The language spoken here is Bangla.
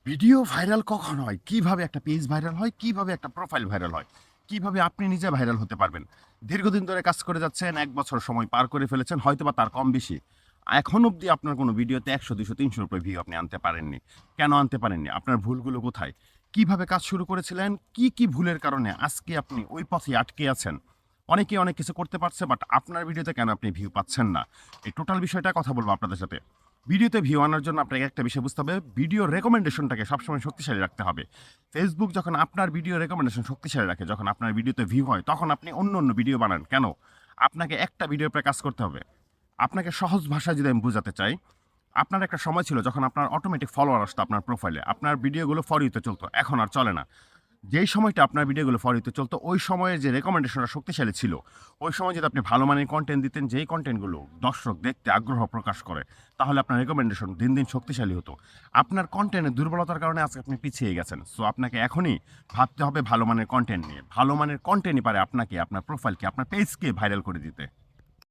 ভিডিও ভাইরাল কখন হয়? কিভাবে একটা পেজ ভাইরাল হয়? কিভাবে একটা প্রোফাইল ভাইরাল হয়? কিভাবে আপনি নিজে ভাইরাল হতে পারবেন? দীর্ঘদিন ধরে কাজ করে যাচ্ছেন, ১ বছর সময় পার করে ফেলেছেন, হয়তোবা তার কম বেশি। এখন অবধি আপনার কোনো ভিডিওতে ১০০, ২০০, ৩০০ র উপরে ভিউ আপনি আনতে পারেননি। কেন আনতে পারেননি? আপনার ভুলগুলো কোথায়? কিভাবে কাজ শুরু করেছিলেন? কি ভুলের কারণে আজকে আপনি ওই পথে আটকে আছেন? অনেকেই অনেক কিছু করতে পারছে, বাট আপনার ভিডিওতে কেন আপনি ভিউ পাচ্ছেন না? এই টোটাল বিষয়টা কথা বলবো আপনাদের সাথে। ভিডিওতে ভিউ আনার জন্য আপনাকে একটা বিষয় বুঝতে হবে, ভিডিও রেকমেন্ডেশনটাকে সবসময় শক্তিশালী রাখতে হবে। ফেসবুক যখন আপনার ভিডিও রেকমেন্ডেশন শক্তিশালী রাখে, যখন আপনার ভিডিওতে ভিউ হয়, তখন আপনি অন্য ভিডিও বানান। কেন? আপনাকে একটা ভিডিওর উপরে কাজ করতে হবে। আপনাকে সহজ ভাষায় যদি আমি বুঝাতে চাই, আপনার একটা সময় ছিল যখন আপনার অটোমেটিক ফলোয়ার আসতো আপনার প্রোফাইলে। আপনার ভিডিওগুলো ফর ইউতে চলতো। এখন আর চলে না। যেই সময়টা আপনার ভিডিওগুলো ফর ইউতে চলতো, ওই সময়ে যে রেকমেন্ডেশনটা শক্তিশালী ছিল, ওই সময় যদি আপনি ভালো মানের কনটেন্ট দিতেন, যেই কনটেন্টগুলো দর্শক দেখতে আগ্রহ প্রকাশ করে, তাহলে আপনার রেকমেন্ডেশন দিন শক্তিশালী হতো। আপনার কনটেন্টের দুর্বলতার কারণে আজকে আপনি পিছিয়ে গেছেন। সো আপনাকে এখনই ভাবতে হবে ভালো মানের কনটেন্ট নিয়ে। ভালো মানের কনটেন্টই পারে আপনাকে, আপনার প্রোফাইলকে, আপনার পেজকে ভাইরাল করে দিতে।